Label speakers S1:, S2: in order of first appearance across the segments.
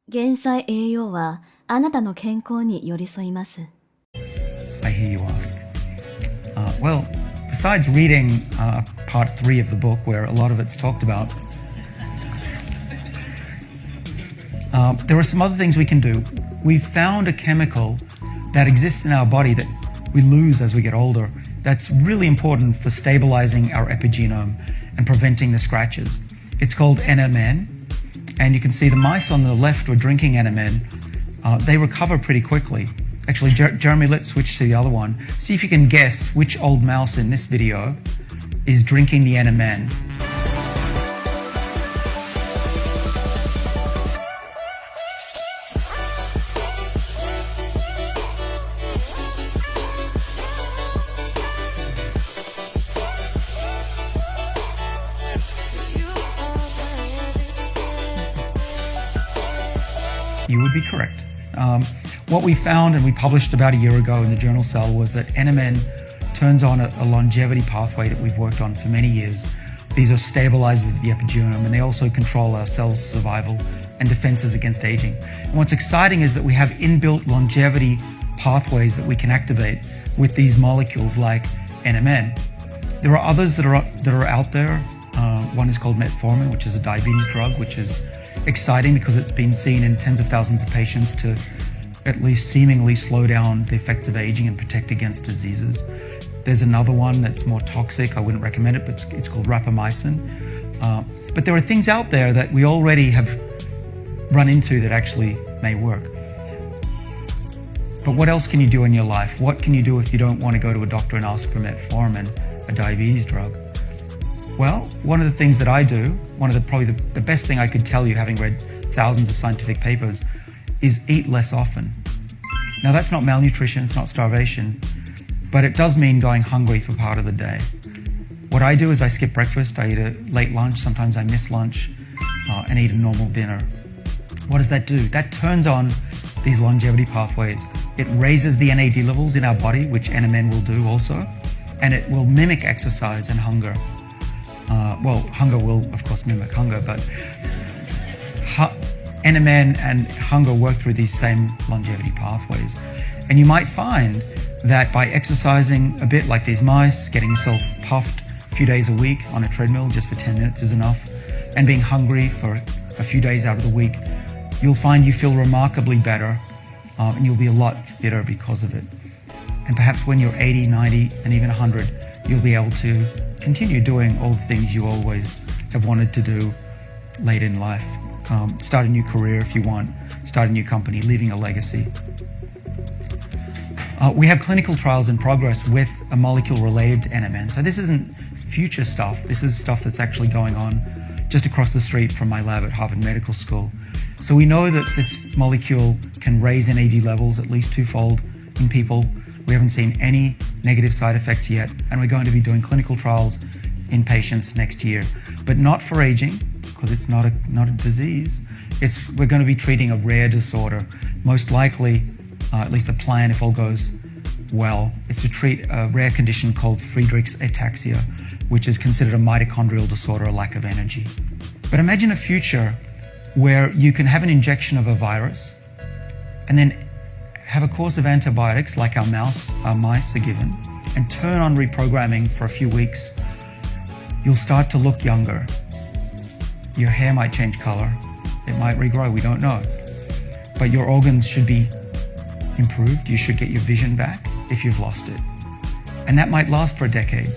S1: 元歳栄養はあなたの健康に寄り添います。
S2: I hear you ask. Well, besides reading part 3 of the book, where a lot of it's talked about, there are some other things we can do. We've found a chemical that exists in our body that we lose as we get older that's really important for stabilizing our epigenome and preventing the scratches. It's called NMN, and you can see the mice on the left were drinking NMN. They recover pretty quickly. Actually, Jeremy, let's switch to the other one. See if you can guess which old mouse in this video is drinking the NMN. You would be correct. What we found, and we published about a year ago in the journal Cell, was that NMN turns on a longevity pathway that we've worked on for many years. These are stabilizers of the epigenome, and they also control our cells' survival and defenses against aging. And what's exciting is that we have inbuilt longevity pathways that we can activate with these molecules like NMN. There are others that are out there. One is called metformin, which is a diabetes drug, which is exciting because it's been seen in tens of thousands of patients to at least seemingly slow down the effects of aging and protect against diseases. There's another one that's more toxic. I wouldn't recommend it, but it's called rapamycin. But there are things out there that we already have run into that actually may work. But what else can you do in your life? What can you do if you don't want to go to a doctor and ask for metformin, a diabetes drug? Well, one of the things that I do, probably the best thing I could tell you, having read thousands of scientific papers, is eat less often. Now that's not malnutrition, it's not starvation, but it does mean going hungry for part of the day. What I do is I skip breakfast, I eat a late lunch, sometimes I miss lunch, and eat a normal dinner. What does that do? That turns on these longevity pathways. It raises the NAD levels in our body, which NMN will do also, and it will mimic exercise and hunger. Hunger will, of course, mimic hunger, but NMN and hunger work through these same longevity pathways. And you might find that by exercising a bit like these mice, getting yourself puffed a few days a week on a treadmill, just for 10 minutes is enough, and being hungry for a few days out of the week, you'll find you feel remarkably better, and you'll be a lot fitter because of it. And perhaps when you're 80, 90, and even 100, you'll be able to continue doing all the things you always have wanted to do late in life. Start a new career if you want, start a new company, leaving a legacy. We have clinical trials in progress with a molecule related to NMN. So this isn't future stuff. This is stuff that's actually going on just across the street from my lab at Harvard Medical School. So we know that this molecule can raise NAD levels at least twofold in people. We haven't seen any negative side effects yet, and we're going to be doing clinical trials in patients next year, but not for aging, because it's not a disease. We're going to be treating a rare disorder. Most likely, at least the plan, if all goes well, is to treat a rare condition called Friedreich's ataxia, which is considered a mitochondrial disorder, a lack of energy. But imagine a future where you can have an injection of a virus and then have a course of antibiotics like our mice are given, and turn on reprogramming for a few weeks. You'll start to look younger. Your hair might change color. It might regrow, we don't know. But your organs should be improved. You should get your vision back if you've lost it. And that might last for a decade.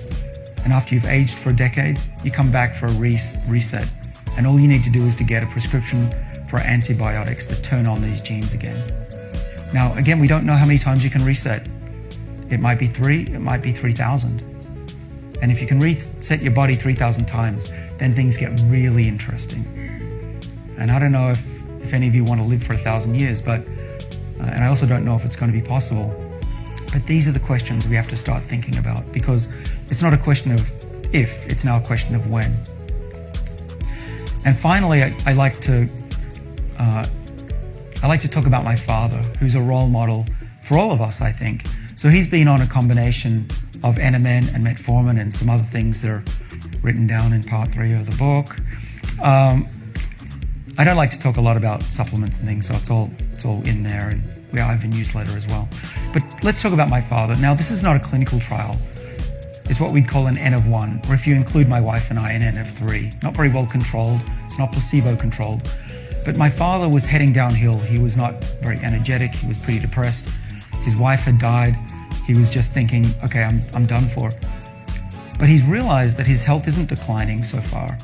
S2: And after you've aged for a decade, you come back for a reset. And all you need to do is to get a prescription for antibiotics that turn on these genes again. Now, again, we don't know how many times you can reset. It might be 3, it might be 3,000. And if you can reset your body 3,000 times, then things get really interesting. And I don't know if any of you want to live for 1,000 years, but, and I also don't know if it's going to be possible. But these are the questions we have to start thinking about, because it's not a question of if, it's now a question of when. And finally, I like to talk about my father, who's a role model for all of us, I think. So he's been on a combination of NMN and metformin and some other things that are written down in part 3 of the book. I don't like to talk a lot about supplements and things, so it's all in there, and I have a newsletter as well. But let's talk about my father. Now, this is not a clinical trial. It's what we'd call an N of 1, or if you include my wife and I, an N of 3. Not very well controlled. It's not placebo controlled. But my father was heading downhill. He was not very energetic. He was pretty depressed. His wife had died. He was just thinking, okay, I'm done for. But he's realized that his health isn't declining so far.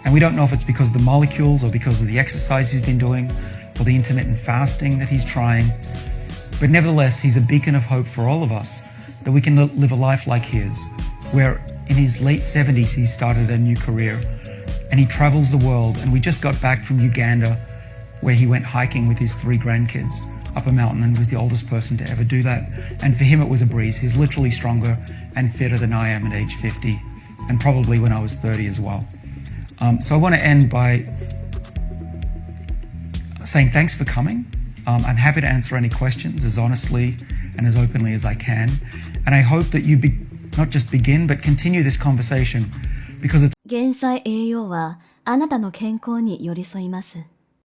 S2: And we don't know if it's because of the molecules or because of the exercise he's been doing or the intermittent fasting that he's trying. But nevertheless, he's a beacon of hope for all of us that we can live a life like his, where in his late 70s, he started a new career and he travels the world. And we just got back from Uganda, where he went hiking with his 3 grandkids up a mountain and was the oldest person to ever do that. And for him, it was a breeze. He's literally stronger and fitter than I am at age 50, and probably when I was 30 as well. So I want to end by saying thanks for coming. I'm happy to answer any questions as honestly and as openly as I can. And I hope that you not just begin, but continue this conversation, because it's
S1: 元歳栄養はあなたの健康に寄り添います。